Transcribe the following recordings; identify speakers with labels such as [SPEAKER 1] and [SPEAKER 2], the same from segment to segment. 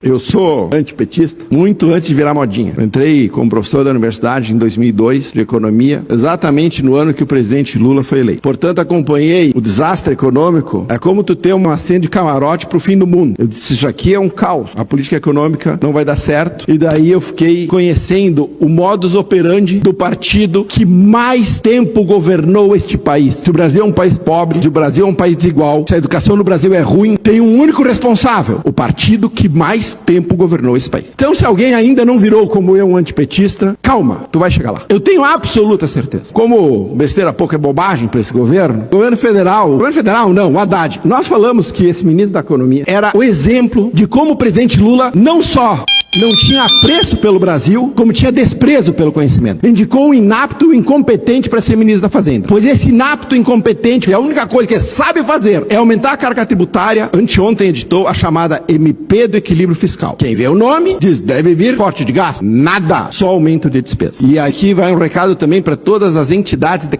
[SPEAKER 1] Eu sou antipetista, muito antes de virar modinha. Eu entrei como professor da universidade em 2002, de economia, exatamente no ano que o presidente Lula foi eleito. Portanto, acompanhei o desastre econômico. É como tu ter uma cena de camarote pro fim do mundo. Eu disse, isso aqui é um caos. A política econômica não vai dar certo. E daí eu fiquei conhecendo o modus operandi do partido que mais tempo governou este país. Se o Brasil é um país pobre, se o Brasil é um país desigual, se a educação no Brasil é ruim, tem um único responsável, o partido que mais tempo governou esse país. Então, se alguém ainda não virou como eu um antipetista, calma, tu vai chegar lá. Eu tenho absoluta certeza. Como besteira pouco é bobagem para esse governo federal não, o Haddad. Nós falamos que esse ministro da Economia era o exemplo de como o presidente Lula não só não tinha apreço pelo Brasil, como tinha desprezo pelo conhecimento. Indicou um inapto e incompetente para ser ministro da Fazenda. Pois esse inapto e incompetente, a única coisa que sabe fazer é aumentar a carga tributária. Anteontem editou a chamada MP do Equilíbrio Fiscal. Quem vê o nome diz, deve vir corte de gasto. Nada, só aumento de despesa. E aqui vai um recado também para todas as entidades de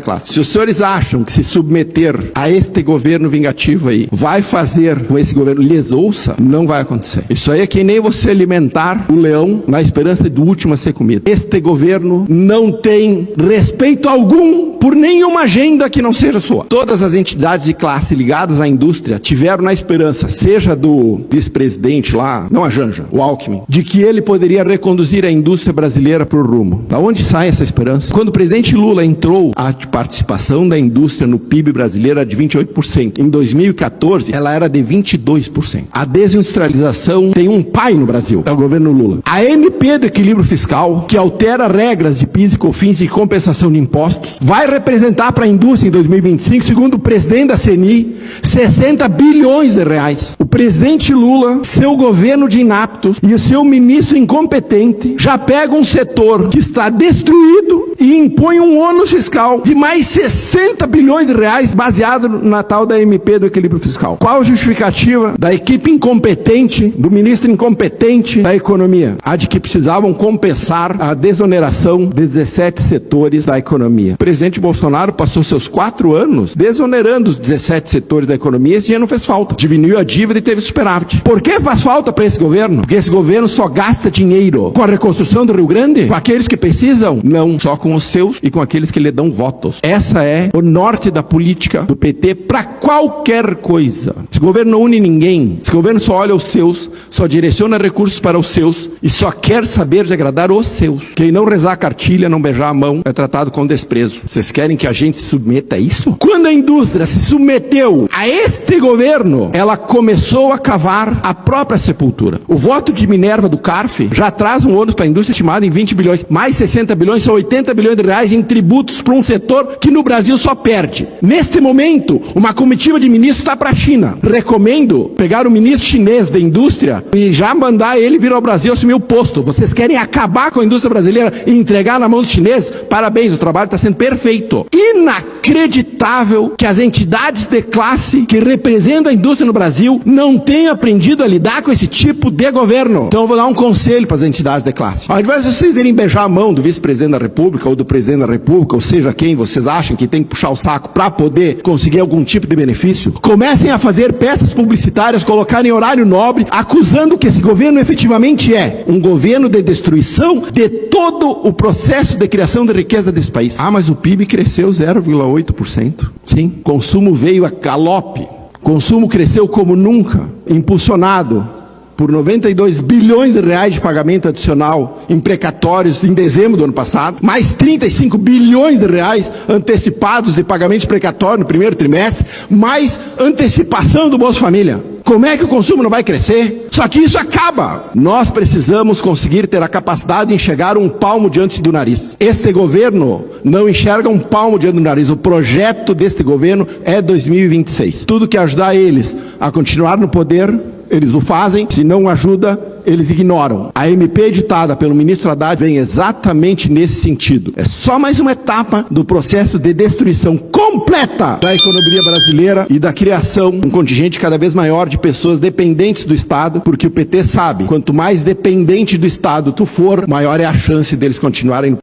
[SPEAKER 1] classe. Se os senhores acham que se submeter a este governo vingativo aí vai fazer com esse governo lhes ouça, não vai acontecer. Isso aí é que nem você alimentar o leão na esperança do último a ser comido. Este governo não tem respeito algum por nenhuma agenda que não seja sua. Todas as entidades de classe ligadas à indústria tiveram na esperança, seja do vice-presidente lá, não a Janja, o Alckmin, de que ele poderia reconduzir a indústria brasileira para o rumo. Da onde sai essa esperança? Quando o presidente Lula entrou, a participação da indústria no PIB brasileiro era de 28%. Em 2014, ela era de 22%. A desindustrialização tem um pai no Brasil, é o governo Lula. A MP do Equilíbrio Fiscal, que altera regras de PIS e COFINS e compensação de impostos, vai representar para a indústria em 2025, segundo o presidente da CNI, 60 bilhões de reais. O presidente Lula, seu governo de inaptos e o seu ministro incompetente já pegam um setor que está destruído e impõe um ônus fiscal de mais 60 bilhões de reais baseado na tal da MP do Equilíbrio Fiscal. Qual a justificativa da equipe incompetente, do ministro incompetente da economia? A de que precisavam compensar a desoneração de 17 setores da economia. O presidente Bolsonaro passou seus 4 anos desonerando os 17 setores da economia e esse dinheiro não fez falta. Diminuiu a dívida e teve superávit. Por que faz falta para esse governo? Porque esse governo só gasta dinheiro com a reconstrução do Rio Grande? Com aqueles que precisam? Não, só com os seus e com aqueles que lhe dão votos. Essa é o norte da política do PT para qualquer coisa. Esse governo não une ninguém. Esse governo só olha os seus, só direciona recursos para os seus e só quer saber de agradar os seus. Quem não rezar a cartilha, não beijar a mão, é tratado com desprezo. Vocês querem que a gente se submeta a isso? Quando a indústria se submeteu a este governo, ela começou a cavar a própria sepultura. O voto de Minerva do CARF já traz um ônus para a indústria estimado em 20 bilhões. Mais 60 bilhões são 80 bilhões de reais em tributos para um setor que no Brasil só perde. Neste momento, uma comitiva de ministros está para a China. Recomendo pegar o ministro chinês da indústria e já mandar ele vir ao Brasil assumir o posto. Vocês querem acabar com a indústria brasileira e entregar na mão dos chineses? Parabéns, o trabalho está sendo perfeito. Inacreditável que as entidades de classe que representam a indústria no Brasil não tenham aprendido a lidar com esse tipo de governo. Então eu vou dar um conselho para as entidades de classe. Ao invés de vocês irem beijar a mão do vice-presidente da República ou do presidente da República, ou seja, quem vocês acham que tem que puxar o saco para poder conseguir algum tipo de benefício, comecem a fazer peças publicitárias, colocar em horário nobre, acusando que esse governo efetivamente é um governo de destruição de todo o processo de criação de riqueza desse país. Ah, mas o PIB cresceu 0,8%. Sim, consumo veio a galope. Consumo cresceu como nunca, impulsionado por 92 bilhões de reais de pagamento adicional em precatórios em dezembro do ano passado, mais 35 bilhões de reais antecipados de pagamento de precatório no primeiro trimestre, mais antecipação do Bolsa Família. Como é que o consumo não vai crescer? Só que isso acaba. Nós precisamos conseguir ter a capacidade de enxergar um palmo diante do nariz. Este governo não enxerga um palmo diante do nariz. O projeto deste governo é 2026. Tudo que ajudar eles a continuar no poder, eles o fazem. Se não ajuda, eles ignoram. A MP editada pelo ministro Haddad vem exatamente nesse sentido. É só mais uma etapa do processo de destruição completa da economia brasileira e da criação de um contingente cada vez maior de pessoas dependentes do Estado, porque o PT sabe, quanto mais dependente do Estado tu for, maior é a chance deles continuarem